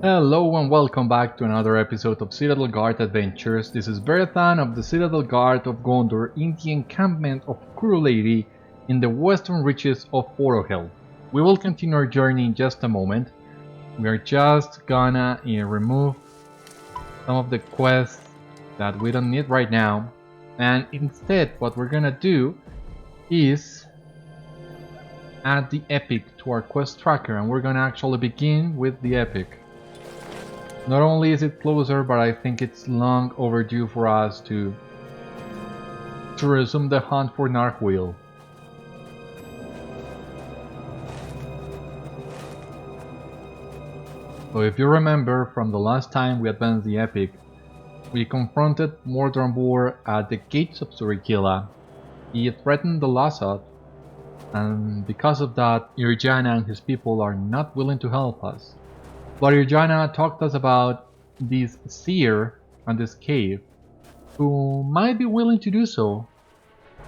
Hello and welcome back to another episode of Citadel Guard Adventures. This is Beriathan of the Citadel Guard of Gondor in the encampment of Kuru in the western reaches of Orohel. We will continue our journey in just a moment. We are just gonna remove some of the quests that we don't need right now, and instead what we're gonna do is add the epic to our quest tracker, and we're gonna actually begin with the epic. Not only is it closer, but I think it's long overdue for us to resume the hunt for Narwhal. So if you remember from the last time we advanced the epic, we confronted Mordrambor at the gates of Sûri-kylä. He threatened the Lossoth, and because of that, Irjana and his people are not willing to help us. But Irjana talked to us about this seer and this cave, who might be willing to do so,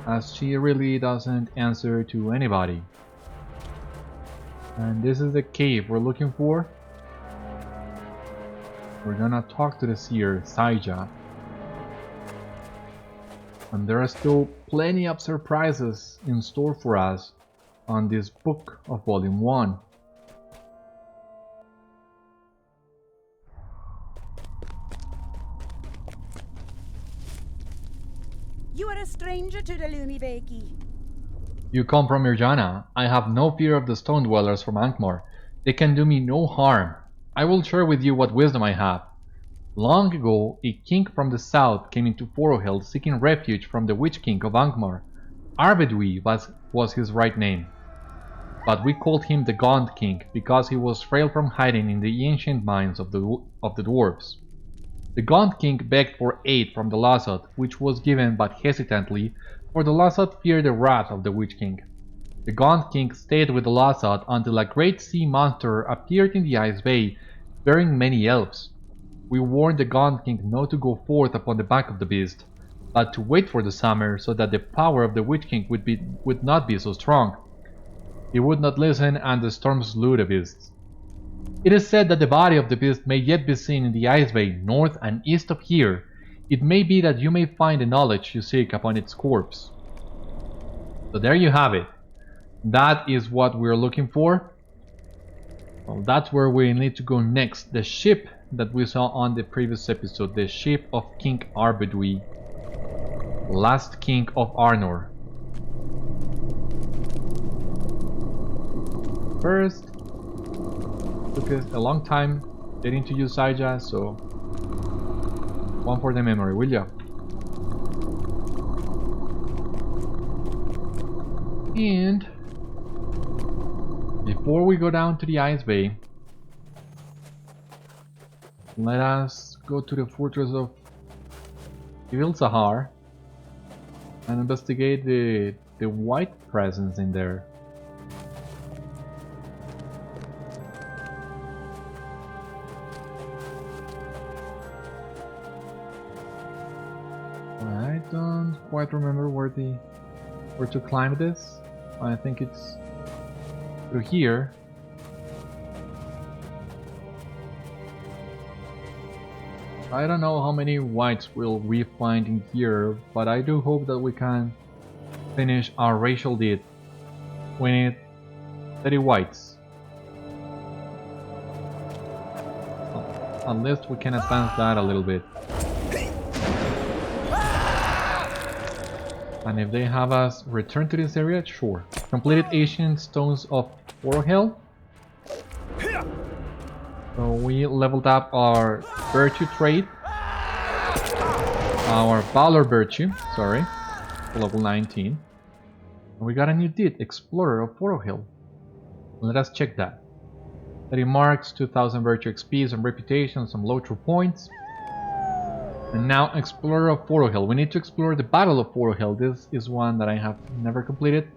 as she really doesn't answer to anybody. And this is the cave we're looking for. We're gonna talk to the seer, Saija. And there are still plenty of surprises in store for us on this book of Volume 1. You are a stranger to the Lumiveki. You come from Irjana. I have no fear of the stone dwellers from Angmar. They can do me no harm. I will share with you what wisdom I have. Long ago, a king from the south came into Orohel seeking refuge from the witch king of Angmar. Arvedui was his right name, but we called him the Gaunt King because he was frail from hiding in the ancient mines of the dwarves. The Gaunt King begged for aid from the Lossoth, which was given but hesitantly, for the Lossoth feared the wrath of the Witch King. The Gaunt King stayed with the Lossoth until a great sea monster appeared in the Ice Bay, bearing many elves. We warned the Gaunt King not to go forth upon the back of the beast, but to wait for the summer so that the power of the Witch King would not be so strong. He would not listen, and the storm slew the beasts. It is said that the body of the beast may yet be seen in the Ice Bay, north and east of here. It may be that you may find the knowledge you seek upon its corpse. So there you have it. That is what we're looking for. Well, that's where we need to go next. The ship that we saw on the previous episode, the ship of King Arvedui, last king of Arnor. First, took us a long time getting to use Saija, so one for the memory, will ya? And before we go down to the Ice Bay, let us go to the fortress of Kibilzahar and investigate the white presence in there. I don't quite remember where to climb this. I think it's through here. I don't know how many wights will we find in here, but I do hope that we can finish our racial deed. We need 30 wights. At least we can advance that a little bit. And if they have us return to this area, sure. Completed Ancient Stones of Orohel. So we leveled up our virtue trait. Our Valor virtue, sorry. Level 19. And we got a new deed, Explorer of Orohel. Let us check that. 30 marks, 2000 virtue XP, some reputation, some LOTRO points. And now Explorer of Orohel. We need to explore the Battle of Orohel. This is one that I have never completed.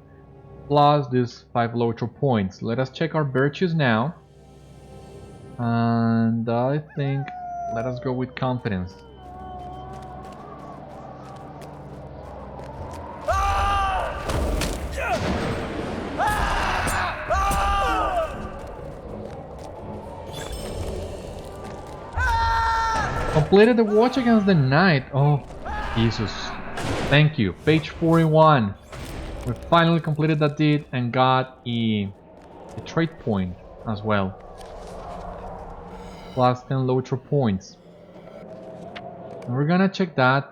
Plus these 5 LOTRO points. Let us check our virtues now. And I think let us go with confidence. Completed the watch against the night. Oh, Jesus. Thank you. Page 41. We finally completed that deed and got a trade point as well. Plus 10 LOTRO points. And we're gonna check that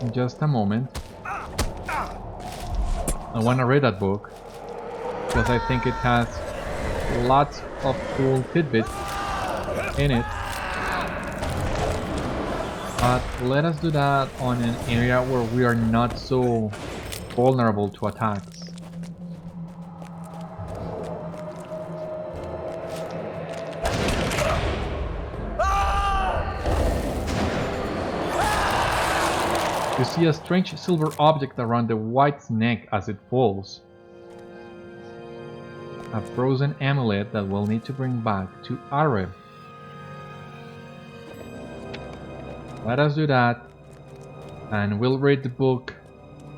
in just a moment. I wanna read that book because I think it has lots of cool tidbits in it. But let us do that on an area where we are not so vulnerable to attacks. You see a strange silver object around the wight's neck as it falls. A frozen amulet that we'll need to bring back to Arvedui. Let us do that, and we'll read the book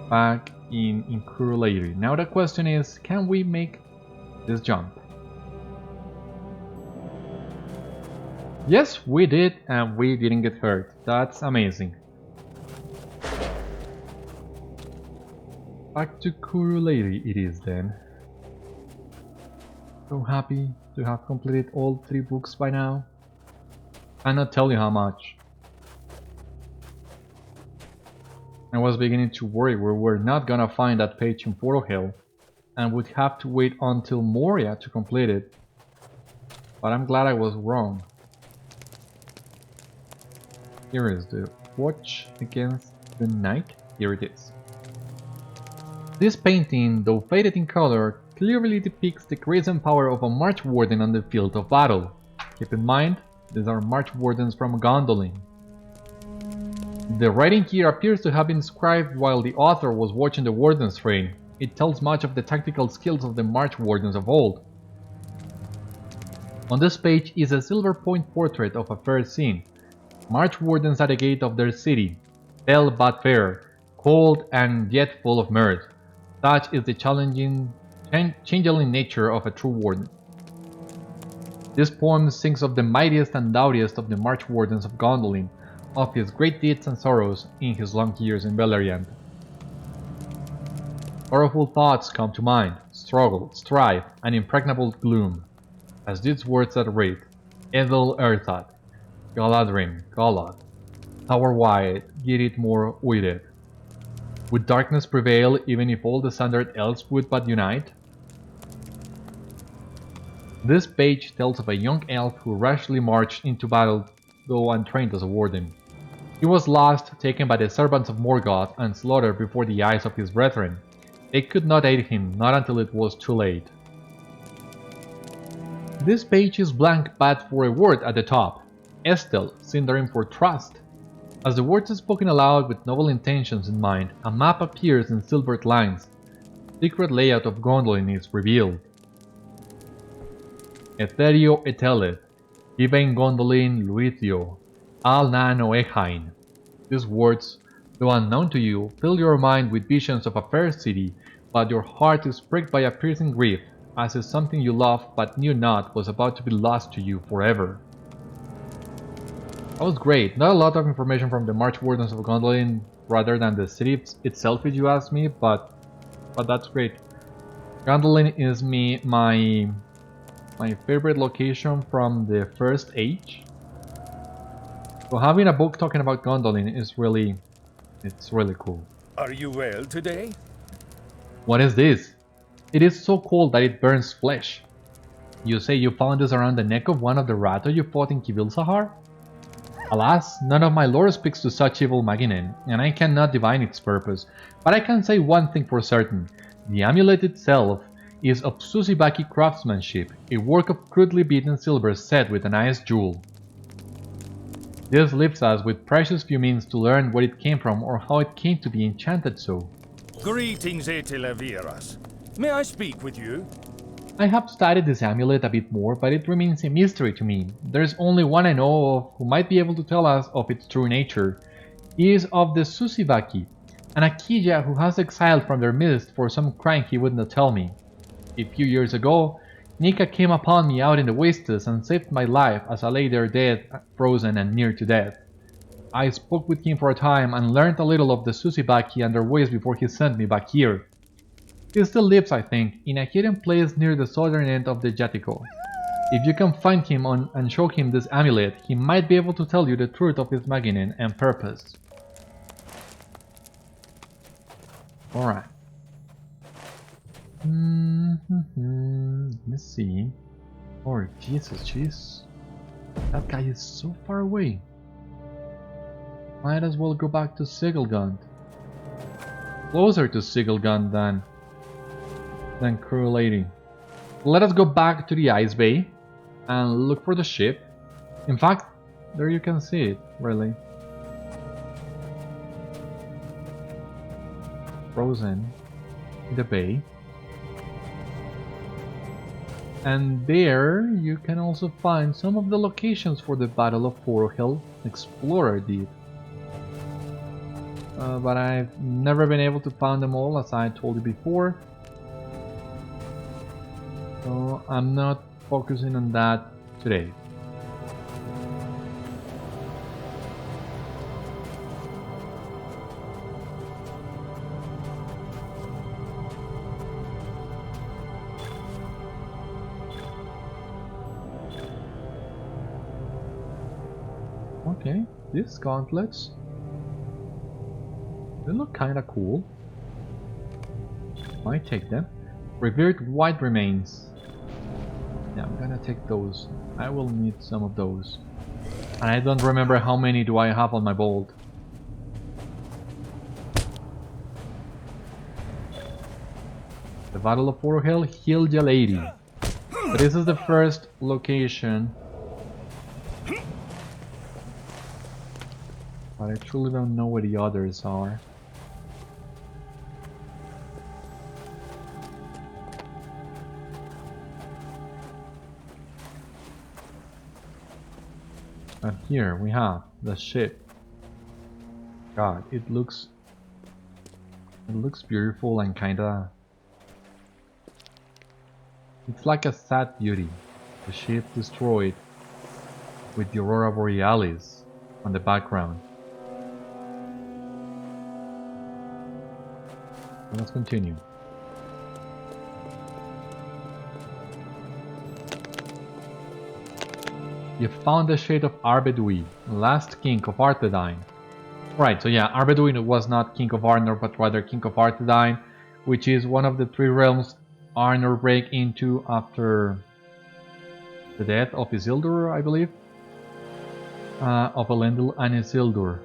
back in Sûri-kylä. Now the question is, can we make this jump? Yes, we did, and we didn't get hurt. That's amazing. Back to Sûri-kylä it is then. So happy to have completed all 3 books by now. Cannot tell you how much. I was beginning to worry we were not gonna find that page in Portal Hell and would have to wait until Moria to complete it. But I'm glad I was wrong. Here is the Watch Against the Night. Here it is. This painting, though faded in color, clearly depicts the grace and power of a March Warden on the field of battle. Keep in mind, these are March Wardens from Gondolin. The writing here appears to have been scribed while the author was watching the Warden's train. It tells much of the tactical skills of the March Wardens of old. On this page is a silver point portrait of a fair scene. March Wardens at the gate of their city. Pale but fair, cold and yet full of mirth. Such is the changeling nature of a true Warden. This poem sings of the mightiest and doughtiest of the March Wardens of Gondolin, of his great deeds and sorrows in his long years in Beriathan. Sorrowful thoughts come to mind, struggle, strife, and impregnable gloom, as these words that read, Edel Erthad, Galadrim, Galad, Tower wide, get it more weighted. Would darkness prevail even if all the standard elves would but unite? This page tells of a young elf who rashly marched into battle, though untrained as a warden. He was lost, taken by the servants of Morgoth, and slaughtered before the eyes of his brethren. They could not aid him, not until it was too late. This page is blank but for a word at the top. Estel, Sindarin for trust. As the words are spoken aloud with noble intentions in mind, a map appears in silvered lines. The secret layout of Gondolin is revealed. Etherio eteleth, Iben Gondolin luithio, al nano echain. These words, though unknown to you, fill your mind with visions of a fair city, but your heart is pricked by a piercing grief, as if something you loved but knew not was about to be lost to you forever. That was great. Not a lot of information from the March Wardens of Gondolin rather than the city itself if you ask me, but that's great. Gondolin is my favorite location from the first age. So having a book talking about Gondolin is really cool. Are you well today? What is this? It is so cold that it burns flesh. You say you found this around the neck of one of the Rato you fought in Kibilzahar? Alas, none of my lore speaks to such evil maginen, and I cannot divine its purpose, but I can say one thing for certain. The amulet itself is of Sûri-kylä craftsmanship, a work of crudely beaten silver set with a nice jewel. This leaves us with precious few means to learn where it came from or how it came to be enchanted so. Greetings, Etelaviras. May I speak with you? I have studied this amulet a bit more, but it remains a mystery to me. There is only one I know of who might be able to tell us of its true nature. He is of the Sûri-kylä, an Akija who has exiled from their midst for some crime he would not tell me. A few years ago, Nicca came upon me out in the wastes and saved my life as I lay there dead, frozen and near to death. I spoke with him for a time and learned a little of the Susibaki and their ways before he sent me back here. He still lives, I think, in a hidden place near the southern end of the Jatiko. If you can find him and show him this amulet, he might be able to tell you the truth of his beginning and purpose. Alright. Let's see. Oh, Jesus, jeez. That guy is so far away. Might as well go back to Sigilgund. Closer to Sigilgund than Cruel Lady. Let us go back to the Ice Bay and look for the ship. In fact, there you can see it, really. Frozen in the bay. And there you can also find some of the locations for the Battle of Forohill Explorer did. But I've never been able to find them all, as I told you before. So I'm not focusing on that today. Okay, these gauntlets, they look kinda cool. Might take them. Revered white remains. Yeah, I'm gonna take those. I will need some of those. And I don't remember how many do I have on my bolt. The Battle of Forohill, Hilja Lady. But this is the first location. But I truly don't know where the others are. And here we have the ship. God, it looks beautiful and kinda... It's like a sad beauty. The ship destroyed with the Aurora Borealis on the background. Let's continue. You found the shade of Arvedui, last king of Arthedain. Right, so yeah, Arvedui was not king of Arnor, but rather king of Arthedain, which is one of the three realms Arnor break into after the death of Isildur, I believe. Of Elendil and Isildur.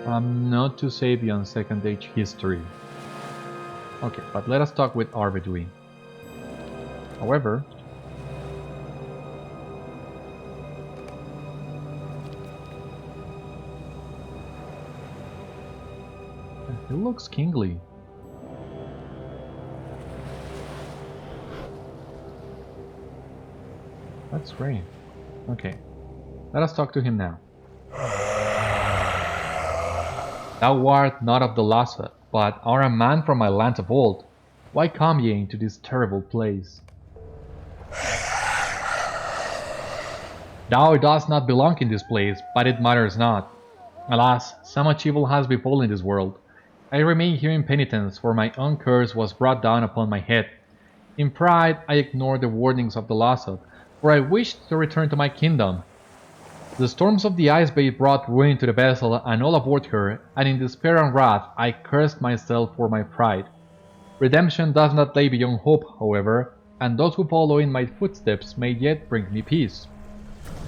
I'm not too savvy on Second Age history. Okay, but let us talk with Arvedui. However, he looks kingly. That's great. Okay, let us talk to him now. Thou art not of the Lossoth, but are a man from my land of old. Why come ye into this terrible place? Thou dost not belong in this place, but it matters not. Alas, so much evil has befallen this world. I remain here in penitence, for my own curse was brought down upon my head. In pride, I ignored the warnings of the Lossoth, for I wished to return to my kingdom. The storms of the Ice Bay brought ruin to the vessel and all aboard her, and in despair and wrath I cursed myself for my pride. Redemption does not lay beyond hope, however, and those who follow in my footsteps may yet bring me peace.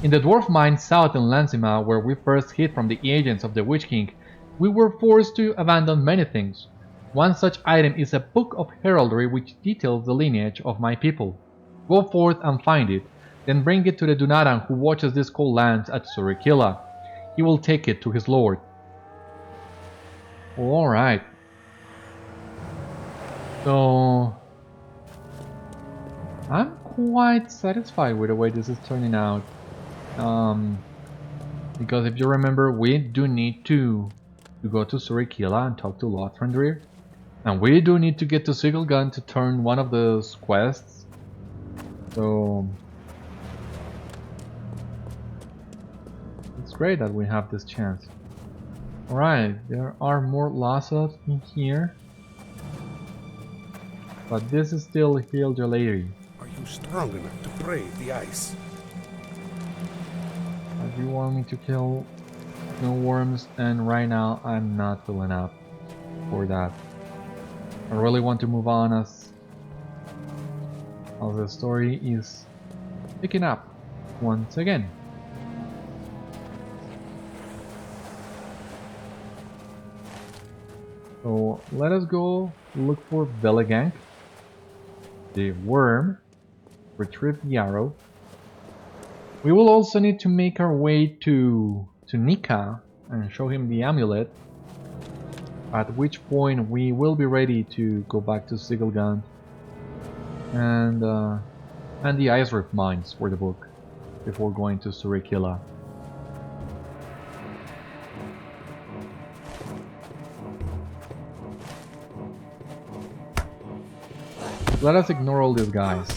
In the Dwarf mines south in Lansima, where we first hid from the agents of the Witch King, we were forced to abandon many things. One such item is a book of heraldry which details the lineage of my people. Go forth and find it. Then bring it to the Dunaran who watches these cold lands at Sûri-kylä. He will take it to his lord. Alright. So... I'm quite satisfied with the way this is turning out. Because if you remember, we do need to go to Sûri-kylä and talk to Lothrandir. And we do need to get to Sigilgund to turn one of those quests. So it's great that we have this chance. Alright, there are more Lossoth in here. But this is still heraldry. Are you strong enough to brave the ice? Do you want me to kill no worms? And right now I'm not feeling up for that. I really want to move on as the story is picking up once again. So let us go look for Beriathan, the worm, retrieve the arrow. We will also need to make our way to Nicca and show him the amulet, at which point we will be ready to go back to Citadel and the Icereave Mines for the book before going to Sûri-kylä. Let us ignore all these guys.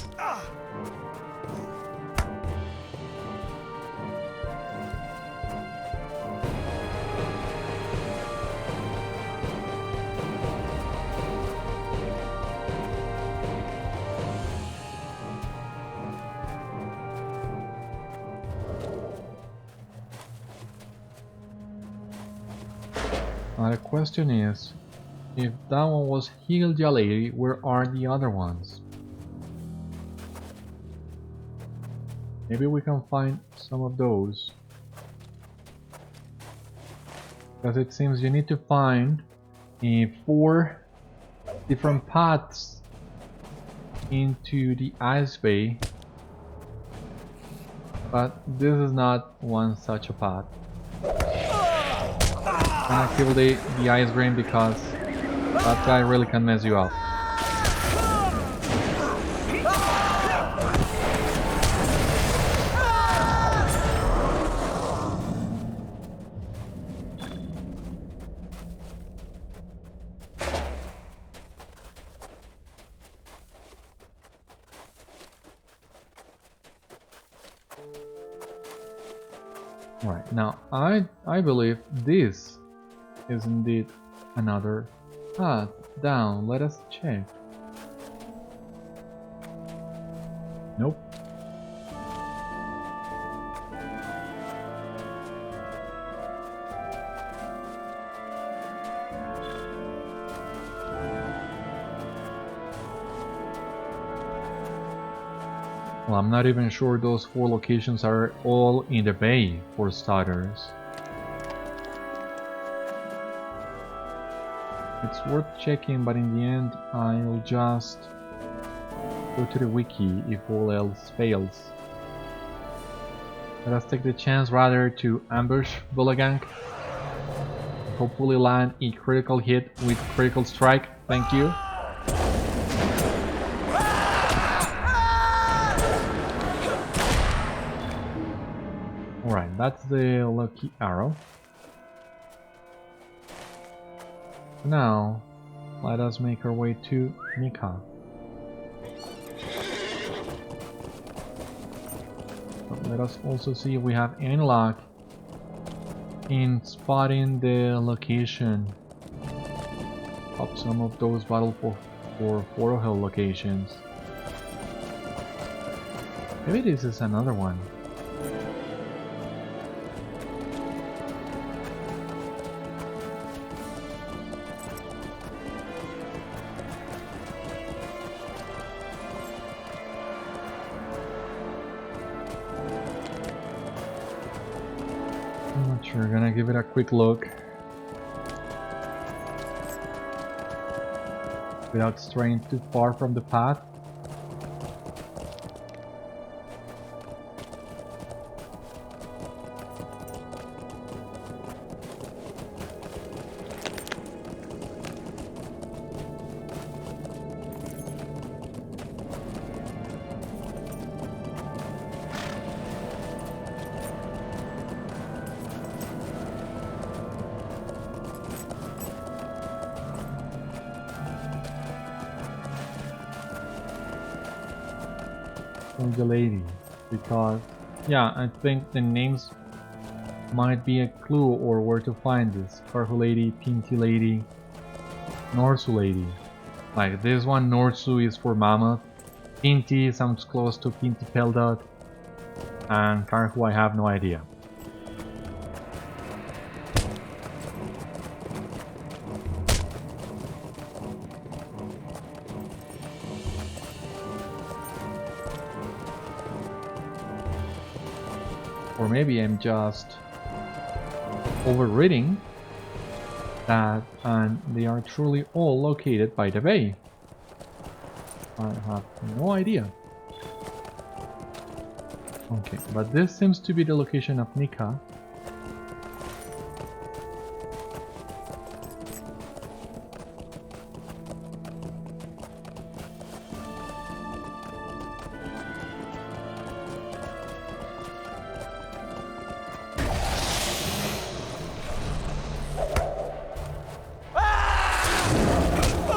The question is, if that one was heraldry, where are the other ones? Maybe we can find some of those. Because it seems you need to find 4 different paths into the ice bay. But this is not one such a path. I'm gonna kill the ice grain because that guy really can mess you up. Right, now I believe this is indeed another path down. Let us check. Nope. Well, I'm not even sure those 4 locations are all in the bay, for starters. It's worth checking, but in the end I'll just go to the wiki if all else fails. Let us take the chance rather to ambush Beriathan. Hopefully land a critical hit with critical strike. Thank you. Alright, that's the lucky arrow. Now, let us make our way to Nicca. But let us also see if we have any luck in spotting the location of some of those battle for Hill locations. Maybe this is another one. We're gonna give it a quick look without straying too far from the path. of the lady, because yeah, I think the names might be a clue or where to find this. Karhu lady, Pinti lady, Norsu lady. Like this one, Norsu is for Mammoth. Pinti sounds close to Pinti Peldot. And Karhu, I have no idea. Or maybe I'm just overreading that, and they are truly all located by the bay. I have no idea. Okay, but this seems to be the location of Nicca.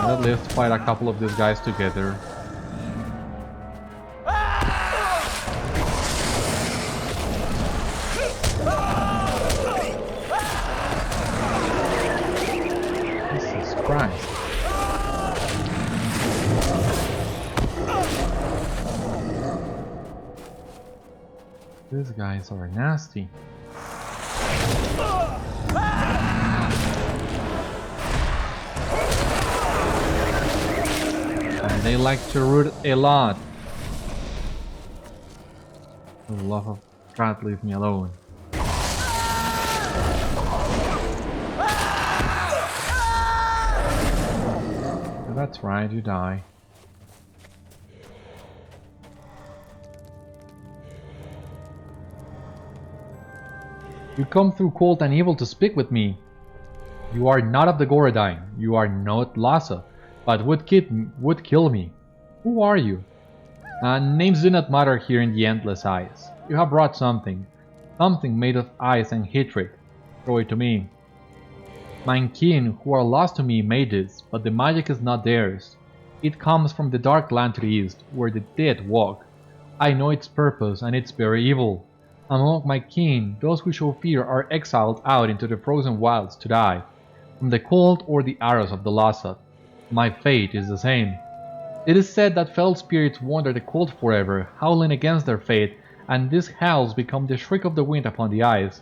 At least fight a couple of these guys together. Jesus Christ. These guys are nasty. They like to root a lot. For the love of God, leave me alone. That's right, you die. You come through cold and evil to speak with me. You are not of the Gauradan. You are not Lossoth, but would kill me. Who are you? Names do not matter here in the Endless Ice. You have brought something. Something made of ice and hatred. Throw it to me. My kin, who are lost to me, made this, but the magic is not theirs. It comes from the dark land to the east, where the dead walk. I know its purpose, and it's very evil. Among my kin, those who show fear are exiled out into the frozen wilds to die, from the cold or the arrows of the Lossoth. My fate is the same. It is said that fell spirits wander the cold forever, howling against their fate, and these howls become the shriek of the wind upon the ice.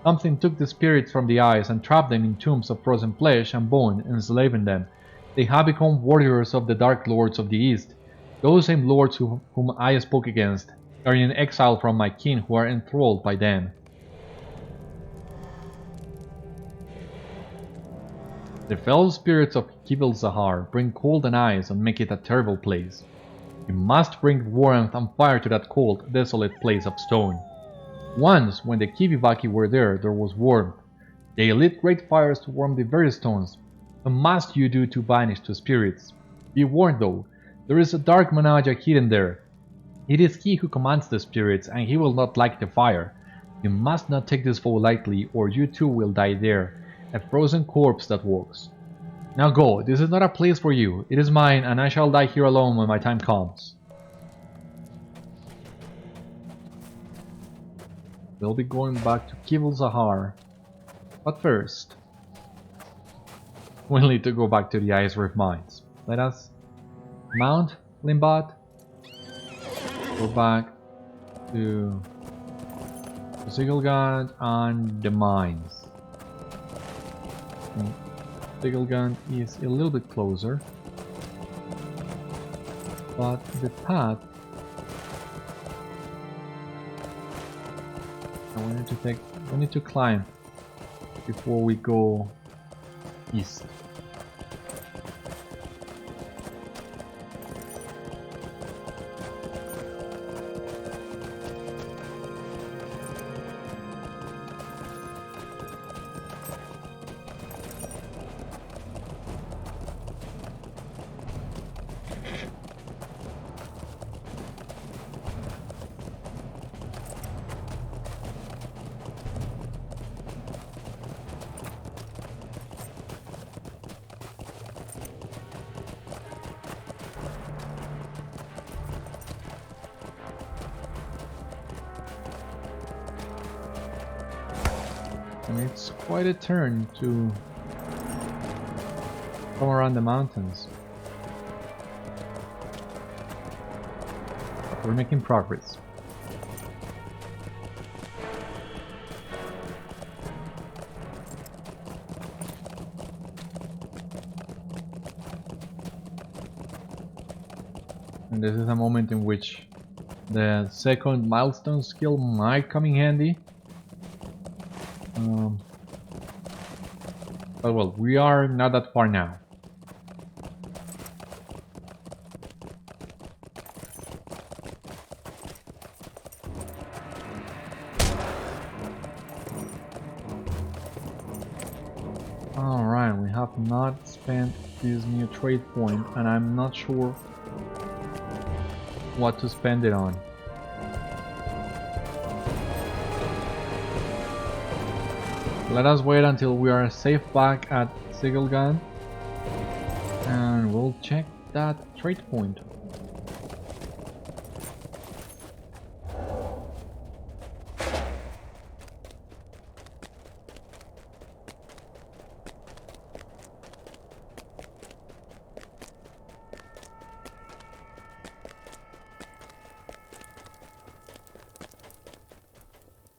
Something took the spirits from the ice and trapped them in tombs of frozen flesh and bone, enslaving them. They have become warriors of the dark lords of the east, those same lords whom I spoke against, are in exile from my kin who are enthralled by them. The fell spirits of Kibilzahar bring cold and ice and make it a terrible place. You must bring warmth and fire to that cold, desolate place of stone. Once, when the Kivivaki were there was warmth. They lit great fires to warm the very stones. So must you do to banish the spirits. Be warned though, there is a dark Manaja hidden there. It is he who commands the spirits, and he will not like the fire. You must not take this foe lightly, or you too will die there. A frozen corpse that walks. Now go, this is not a place for you. It is mine, and I shall die here alone when my time comes. We'll be going back to Kibilzahar. But first, we'll need to go back to the Icereave Mines. Let us mount Limbat. Go back to Sigilgand and the mines. Sigilgand is a little bit closer, but the path we need to climb before we go east. And it's quite a turn to come around the mountains. But we're making progress. And this is a moment in which the second milestone skill might come in handy. But well, we are not that far now. Alright, we have not spent this new trade point, and I'm not sure what to spend it on. Let us wait until we are safe back at Sigelgan, and we'll check that trade point.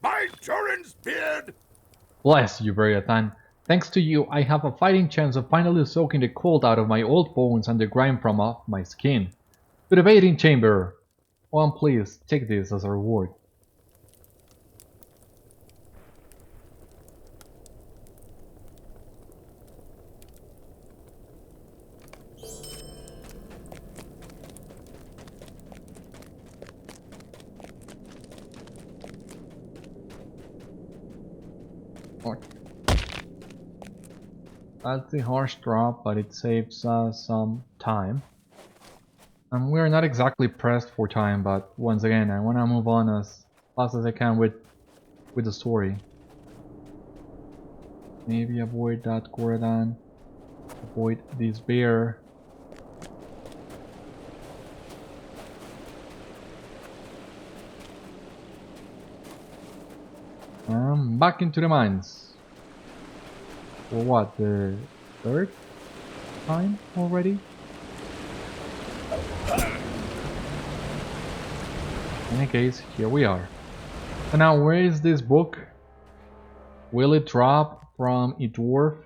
My Turin's beard! Bless you, Beriathan. Thanks to you, I have a fighting chance of finally soaking the cold out of my old bones and the grime from off my skin. To the bathing chamber! Oh, and please, take this as a reward. That's a harsh drop, but it saves us some time. And we're not exactly pressed for time, but once again, I want to move on as fast as I can with the story. Maybe avoid that Gauradan, avoid this bear. Back into the mines. For what, the third time already? In any case, here we are. So now, where is this book? Will it drop from a dwarf,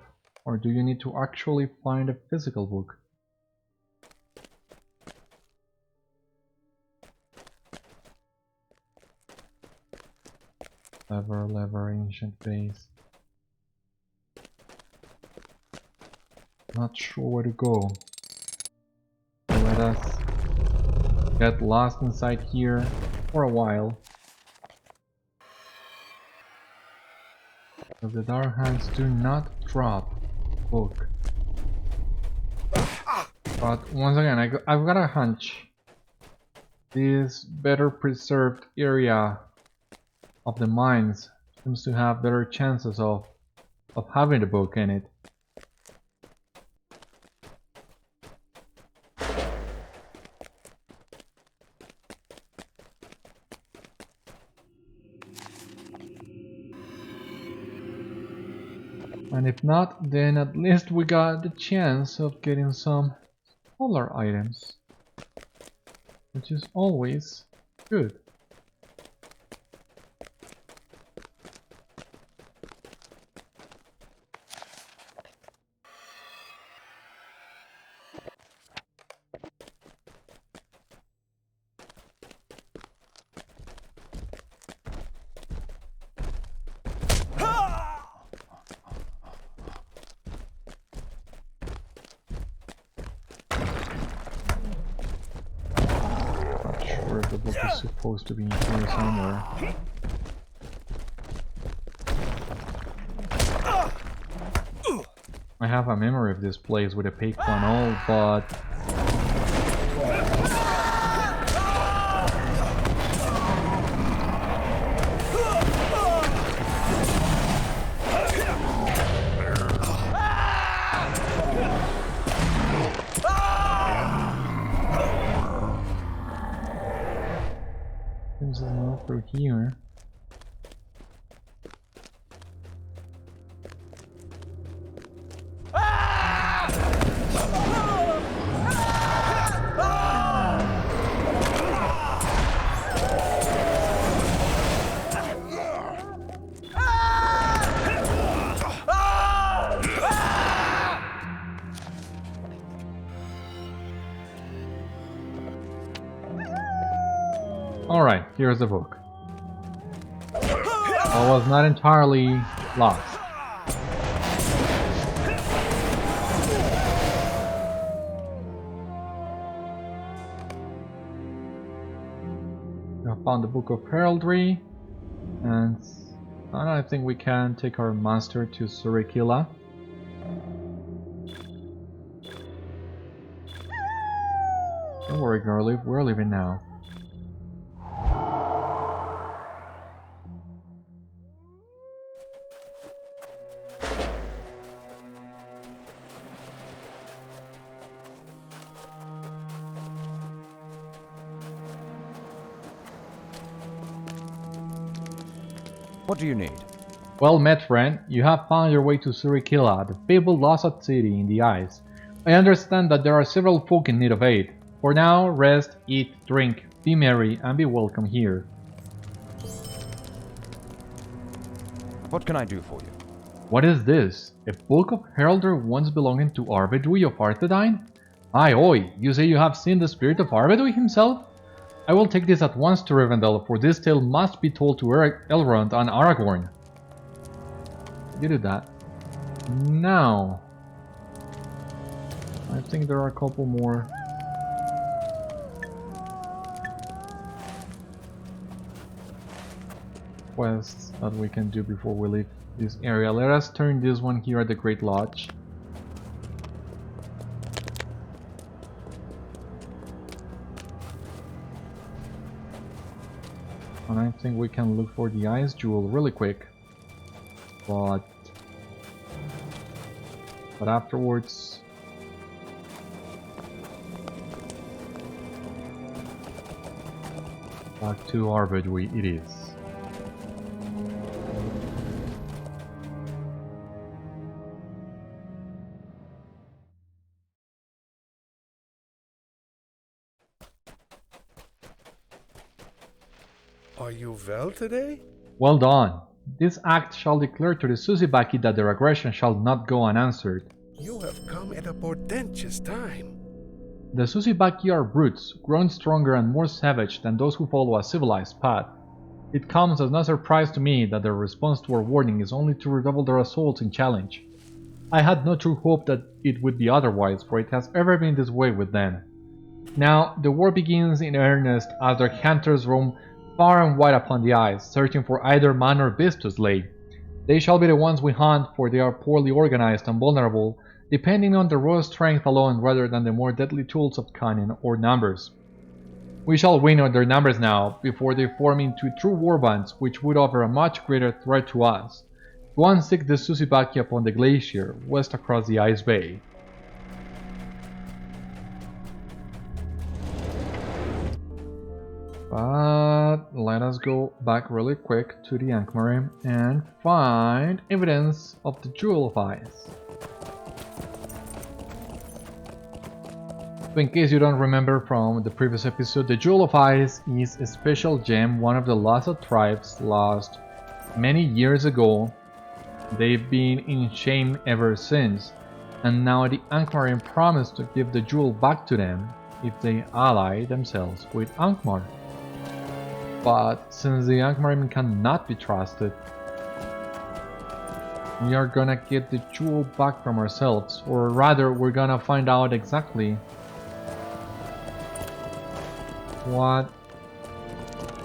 or do you need to actually find a physical book? Lever, ancient base. Not sure where to go. So let us get lost inside here for a while. Because the dark hands do not drop book. But once again, I've got a hunch. This better preserved area of the mines seems to have better chances of having the book in it. And if not, then at least we got the chance of getting some solar items, which is always good. The book is supposed to be here somewhere. I have a memory of this place with a pig and all, but seems to go through here. here's the book. I was not entirely lost. I found the book of heraldry, and I think we can take our master to Sûri-kylä. Don't worry, girlie, we're leaving now. What do you need? Well met, friend. You have found your way to Sûri-kylä, the fabled Lossoth city in the ice. I understand that there are several folk in need of aid. For now, rest, eat, drink, be merry, and be welcome here. What can I do for you? What is this? A book of heraldry once belonging to Arvedui of Arthedain? Aye, oi, you say you have seen the spirit of Arvedui himself? I will take this at once to Rivendell, for this tale must be told to Elrond and Aragorn. You did that. Now, I think there are a couple more. Quests that we can do before we leave this area. Let us turn this one here at the Great Lodge. And I think we can look for the Ice Jewel really quick. But afterwards... back to Arvedui it is. Are you well today? Well done. This act shall declare to the Susibaki that their aggression shall not go unanswered. You have come at a portentous time. The Susibaki are brutes, grown stronger and more savage than those who follow a civilized path. It comes as no surprise to me that their response to our warning is only to redouble their assaults and challenge. I had no true hope that it would be otherwise, for it has ever been this way with them. Now, the war begins in earnest as their hunters roam far and wide upon the ice, searching for either man or beast to slay. They shall be the ones we hunt, for they are poorly organized and vulnerable, depending on their raw strength alone rather than the more deadly tools of cunning or numbers. We shall win on their numbers now, before they form into true warbands, which would offer a much greater threat to us. Go and seek the Susibaki upon the glacier, west across the Ice Bay. But let us go back really quick to the Angmar and find evidence of the Jewel of Ice. So in case you don't remember from the previous episode, the Jewel of Ice is a special gem one of the Lossoth tribes lost many years ago. They've been in shame ever since, and now the Angmar promised to give the jewel back to them if they ally themselves with Angmar. But since the Angmar cannot be trusted, we are gonna get the jewel back from ourselves, or rather we're gonna find out exactly what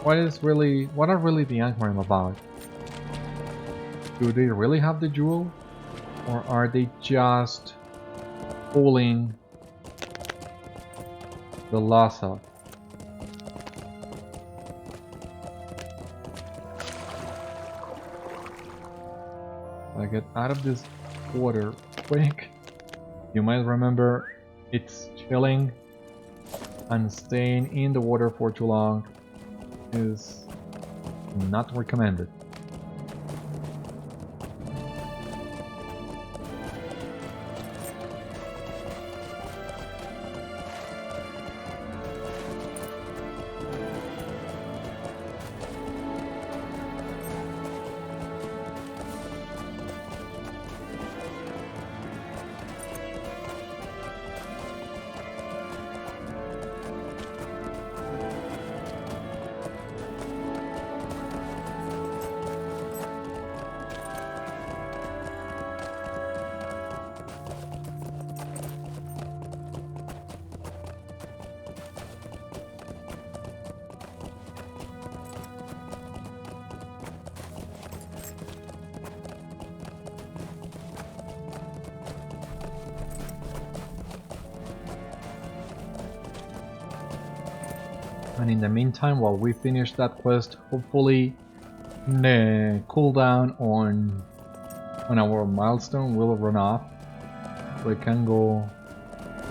are really the Angmar about. Do they really have the jewel, or are they just fooling the Lossoth? I get out of this water quick. You might remember it's chilling, and staying in the water for too long is not recommended. And in the meantime, while we finish that quest, hopefully the cooldown on our milestone will run off. We can go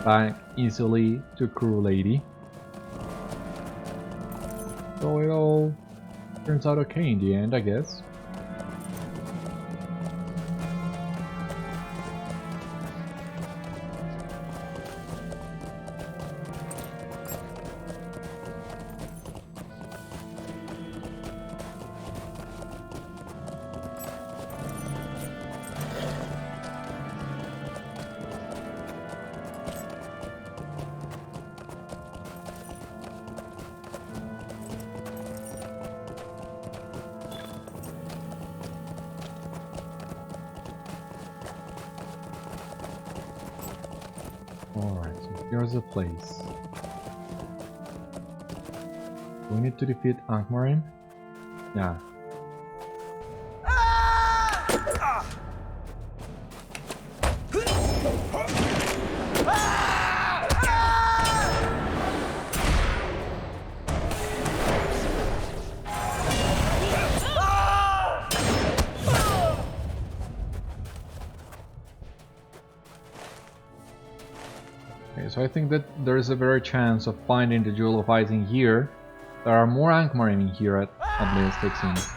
back easily to Crew Lady. So it all turns out okay in the end, I guess. Alright, so here's the place. We need to defeat Ankmarin? Yeah. So I think that there is a better chance of finding the Jewel of Ice in here. There are more Ankmarin in here at least, it seems.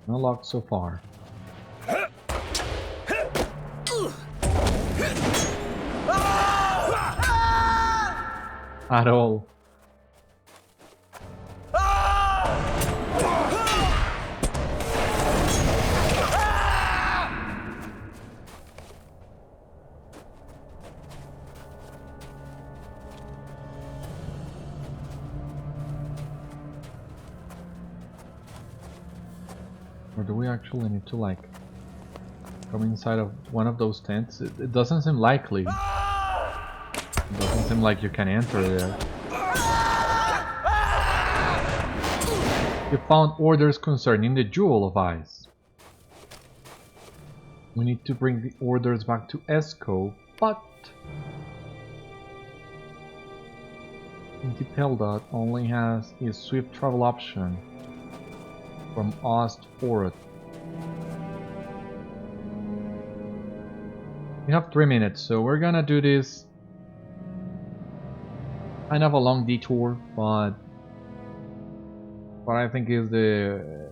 No luck so far. At all. Or do we actually need to, like, come inside of one of those tents? It doesn't seem likely. It doesn't seem like you can enter there. You found orders concerning the Jewel of Ice. We need to bring the orders back to Esco, but Intipeldot only has a swift travel option from Ost forward. We have 3 minutes, so we're gonna do this kind of a long detour, but what I think is the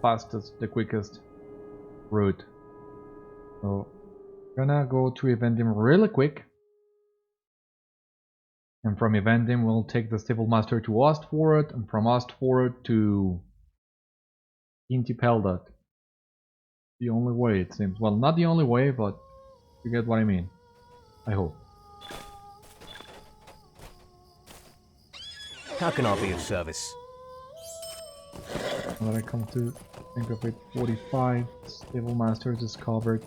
fastest, the quickest route. So gonna go to Evendim really quick, and from Evendim we'll take the Stable Master to Ostforward, and from Ostforward to Intipeldot. The only way, it seems. Well, not the only way, but you get what I mean. I hope. How can I be of service? When I come to think of it, 45 Stable Masters discovered.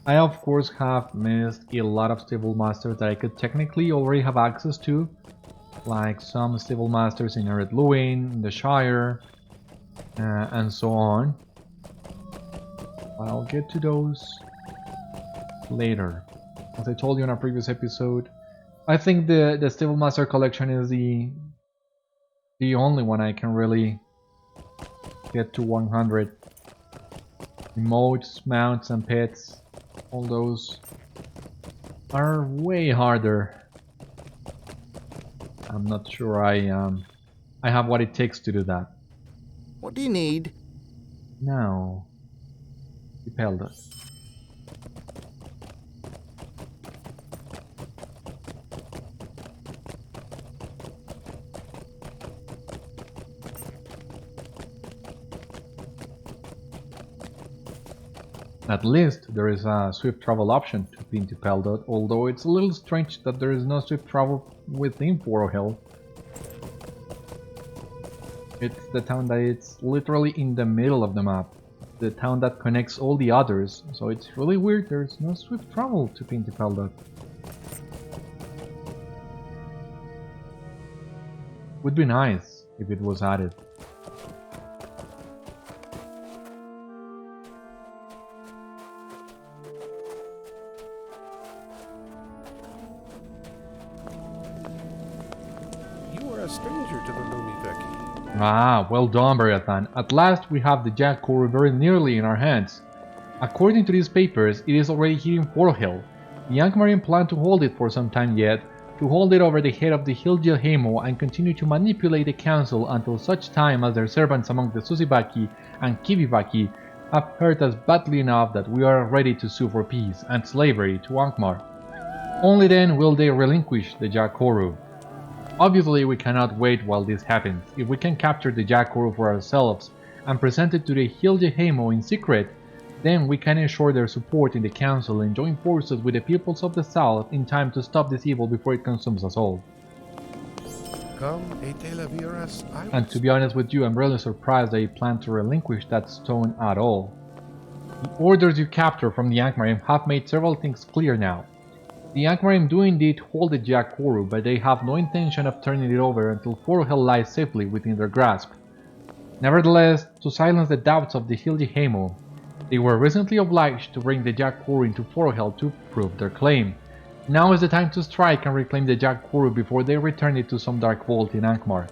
I of course have missed a lot of Stable Masters that I could technically already have access to, like some Stable Masters in Ered Luin, in the Shire, and so on. I'll get to those later. As I told you in a previous episode, I think the Stable Master collection is the only one I can really get to 100. Emotes, mounts and pets, all those are way harder. I'm not sure I have what it takes to do that. What do you need? Now, Peldot. At least there is a swift travel option to Pinti Peldot, although it's a little strange that there is no swift travel within Forohel. It's the town that it's literally in the middle of the map. The town that connects all the others, so it's really weird there's no swift travel to Pinti Peldot. Would be nice if it was added. Stranger to the Lumiveki. Ah, well done, Beriathan. At last we have the Jack-Kolo very nearly in our hands. According to these papers, it is already here in Forohel. The Angmar plan to hold it for some time yet, to hold it over the head of the Hilgil and continue to manipulate the council until such time as their servants among the Susibaki and Kivibaki have hurt us badly enough that we are ready to sue for peace and slavery to Angmar. Only then will they relinquish the Jack-Kolo. Obviously, we cannot wait while this happens. If we can capture the Jack-Kolo for ourselves and present it to the Hilgil in secret, then we can ensure their support in the council and join forces with the peoples of the south in time to stop this evil before it consumes us all. And to be honest with you, I'm really surprised they plan to relinquish that stone at all. The orders you capture from the Angmar have made several things clear now. The Angmar do indeed hold the Jack-Kolo, but they have no intention of turning it over until Forohel lies safely within their grasp. Nevertheless, to silence the doubts of the Hilgil, they were recently obliged to bring the Jack-Kolo into Forohel to prove their claim. Now is the time to strike and reclaim the Jack-Kolo before they return it to some dark vault in Angmar.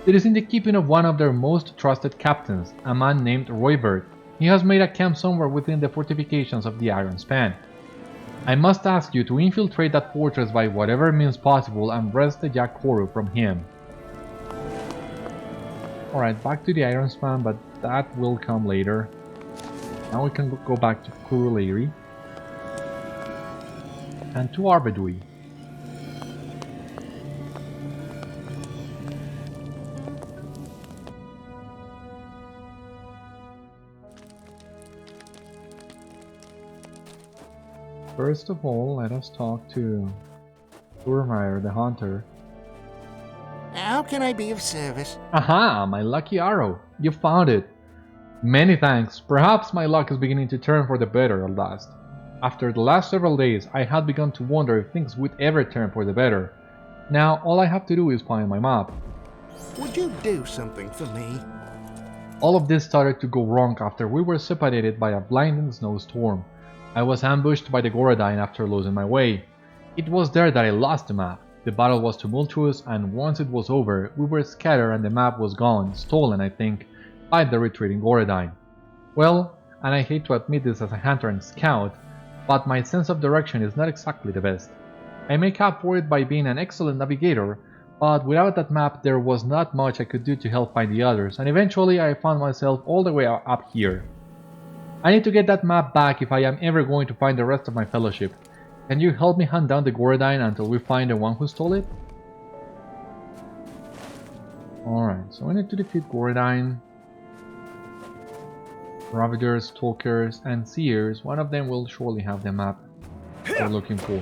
It is in the keeping of one of their most trusted captains, a man named Roybert. He has made a camp somewhere within the fortifications of the Iron Span. I must ask you to infiltrate that fortress by whatever means possible and wrest the Jack-Kolo from him. Alright, back to the Iron Span, but that will come later. Now we can go back to Kuruliri and to Arvedui. First of all, let us talk to Urmire the Hunter. How can I be of service? Aha, my lucky arrow! You found it! Many thanks. Perhaps my luck is beginning to turn for the better at last. After the last several days, I had begun to wonder if things would ever turn for the better. Now, all I have to do is find my map. Would you do something for me? All of this started to go wrong after we were separated by a blinding snowstorm. I was ambushed by the Gauradan after losing my way. It was there that I lost the map. The battle was tumultuous, and once it was over, we were scattered and the map was gone, stolen I think, by the retreating Gauradan. Well, and I hate to admit this as a hunter and scout, but my sense of direction is not exactly the best. I make up for it by being an excellent navigator, but without that map there was not much I could do to help find the others, and eventually I found myself all the way up here. I need to get that map back if I am ever going to find the rest of my fellowship. Can you help me hunt down the Gauradan until we find the one who stole it? Alright, so I need to defeat Gauradan. Ravagers, Talkers, and Seers. One of them will surely have the map we're looking for.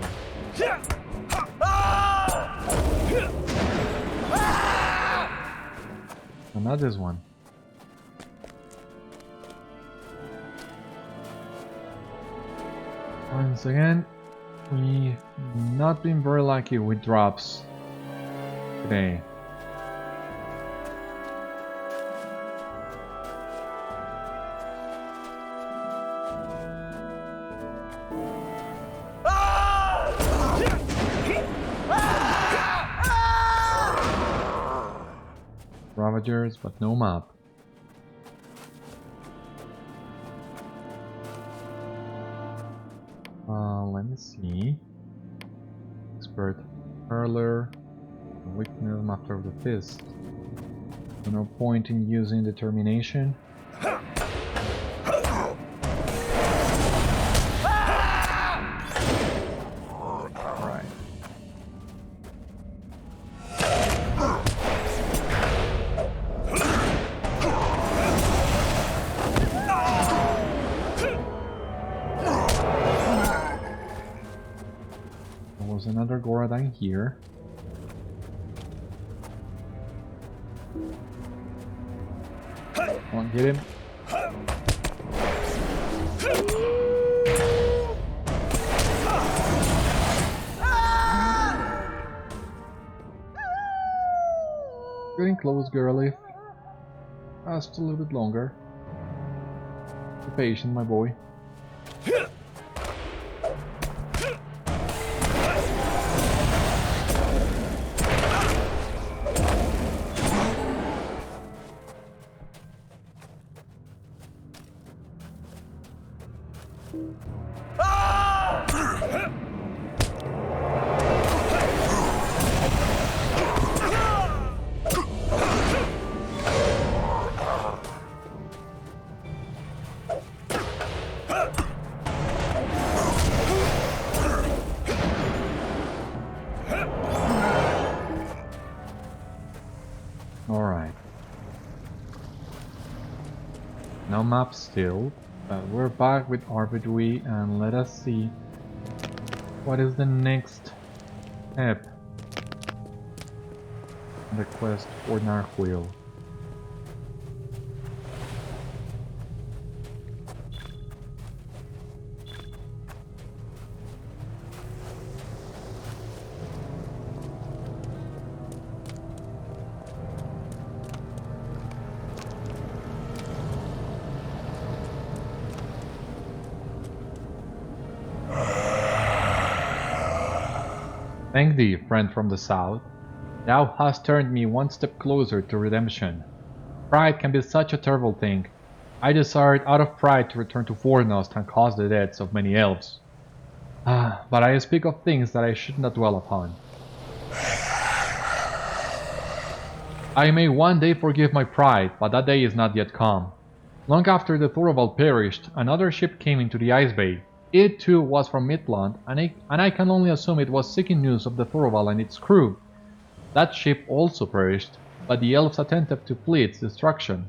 So not this one. Once again, we've not been very lucky with drops today. Ravagers, but no map. Let me see. Expert hurler, weakness after the fist. No point in using determination. There was another Gauradan here. Come on, hit him. Getting close, girly. Just a little bit longer. Be patient, my boy. No map still, but we're back with Arvedui, and let us see what is the next step in the quest for Narwhal. Thank thee, friend from the south. Thou hast turned me one step closer to redemption. Pride can be such a terrible thing. I desired out of pride to return to Fornost and cause the deaths of many elves. But I speak of things that I should not dwell upon. I may one day forgive my pride, but that day is not yet come. Long after the Thorvald perished, another ship came into the Ice Bay. It too was from Midland, and I can only assume it was seeking news of the Thorvald and its crew. That ship also perished, but the elves attempted to flee its destruction.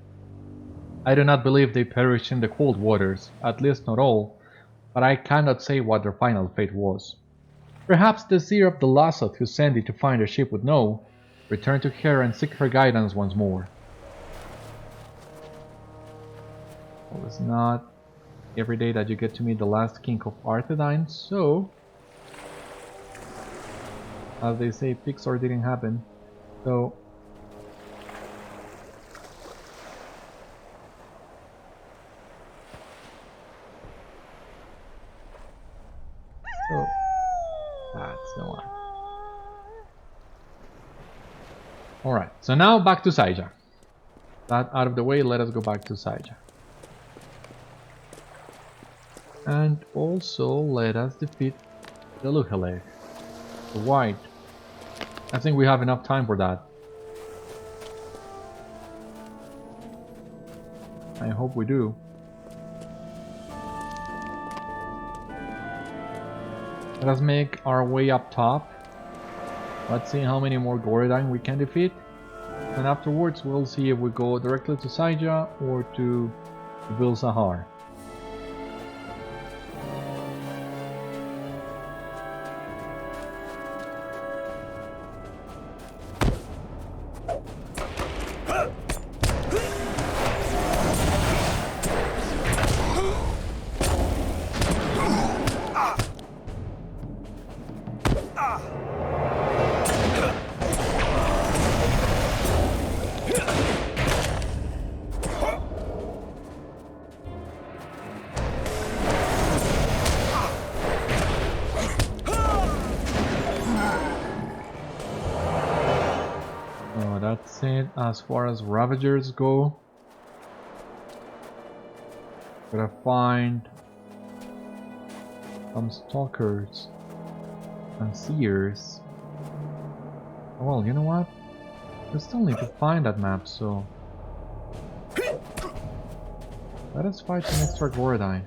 I do not believe they perished in the cold waters, at least not all, but I cannot say what their final fate was. Perhaps the seer of the Lossoth who sent thee to find a ship would know. Return to her and seek her guidance once more. Well, it's not every day that you get to meet the last king of Arvedui, so as they say, Pixar didn't happen. So that's the one. Alright, so now back to Saija. That out of the way, let us go back to Saija. And also let us defeat the Lookalek, the white. I think we have enough time for that. I hope we do. Let us make our way up top. Let's see how many more Gauradan we can defeat. And afterwards we'll see if we go directly to Saija or to Kibilzahar. That's it as far as Ravagers go. Gotta find some Stalkers and Seers. Well, you know what? We still need to find that map, so let us fight some extra Gauradan.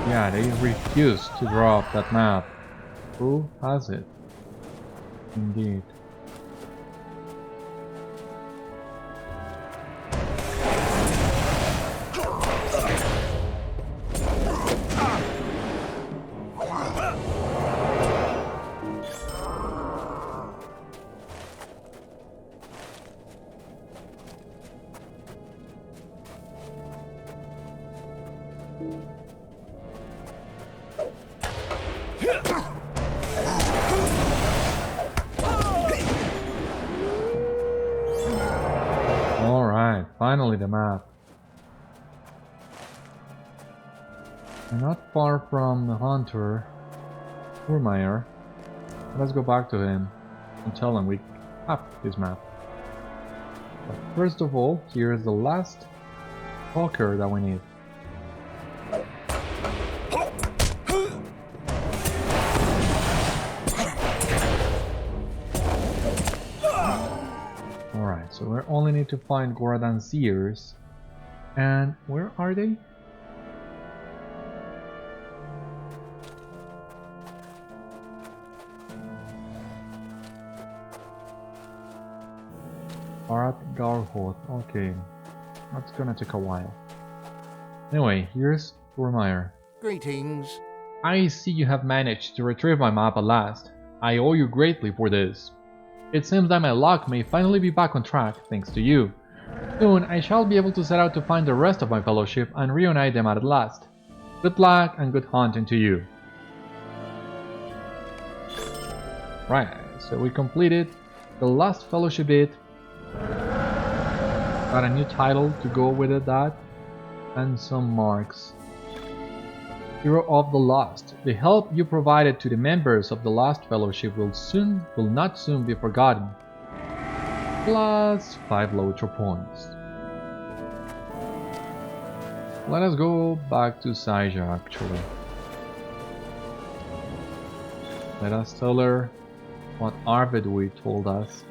Yeah, they refuse to drop that map. Who has it? Indeed. finally the map. We're not far from the hunter, Urmaier. Let's go back to him and tell him we have his map. But first of all, here's the last talker that we need. Alright, so we only need to find Gauradan Seers. And where are they? Garhoth. Okay, that's gonna take a while. Anyway, here's Urmaier. Greetings. I see you have managed to retrieve my map at last. I owe you greatly for this. It seems that my luck may finally be back on track thanks to you. Soon I shall be able to set out to find the rest of my fellowship and reunite them at last. Good luck and good hunting to you. Right, so we completed the last fellowship bit. Got a new title to go with it, that, and some marks. Hero of the Lost. The help you provided to the members of the Lost Fellowship will not soon be forgotten. Plus 5 LOTRO points. Let us go back to Saija actually. Let us tell her what Arvedui told us.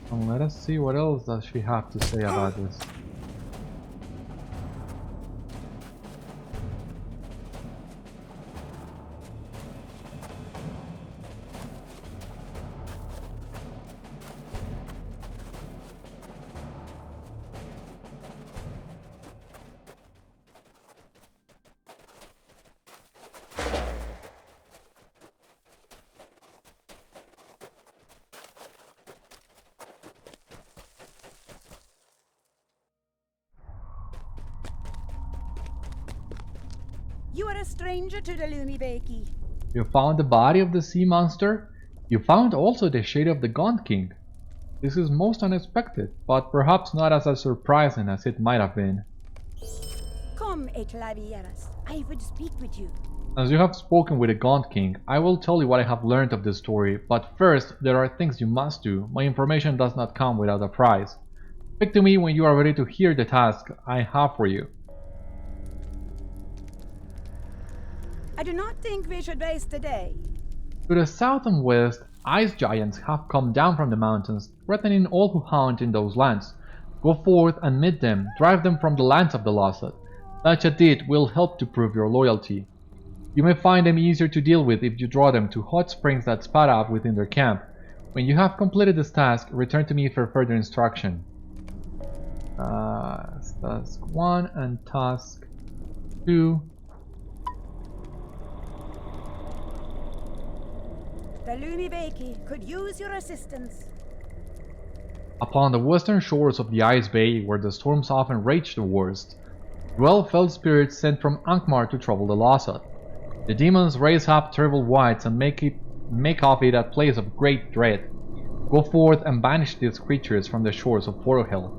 And let us see what else does she have to say about this. You are a stranger to the Lumibeki. You found the body of the sea monster? You found also the shade of the Gaunt King. This is most unexpected, but perhaps not as surprising as it might have been. Come, Eclavieras. I would speak with you. As you have spoken with the Gaunt King, I will tell you what I have learned of this story, but first, there are things you must do. My information does not come without a price. Speak to me when you are ready to hear the task I have for you. I do not think we should waste the day. To the south and west, ice giants have come down from the mountains, threatening all who hunt in those lands. Go forth and meet them, drive them from the lands of the Lossoth. Such a deed will help to prove your loyalty. You may find them easier to deal with if you draw them to hot springs that spout up within their camp. When you have completed this task, return to me for further instruction. Task 1 and task 2. The Lumibeki could use your assistance. Upon the western shores of the Ice Bay, where the storms often rage the worst, dwell fell spirits sent from Angmar to trouble the Lossoth. The demons raise up terrible wights and make of it a place of great dread. Go forth and banish these creatures from the shores of Forohel.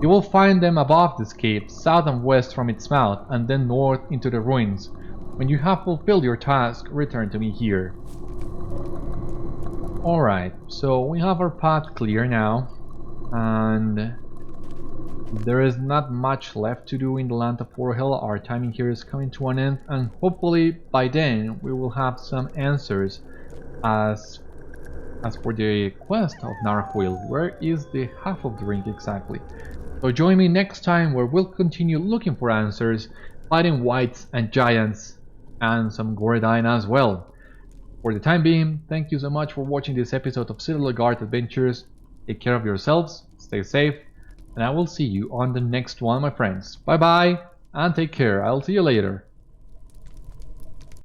You will find them above this cape, south and west from its mouth, and then north into the ruins. When you have fulfilled your task, return to me here. Alright, so we have our path clear now, and there is not much left to do in the land of Forohel. Our timing here is coming to an end, and hopefully by then we will have some answers as for the quest of Narhuil. Where is the half of the ring exactly? So join me next time where we'll continue looking for answers, fighting wights and giants, and some Gauradan as well. For the time being, thank you so much for watching this episode of Citadel Guard Adventures. Take care of yourselves, stay safe, and I will see you on the next one, my friends. Bye bye, and take care. I'll see you later.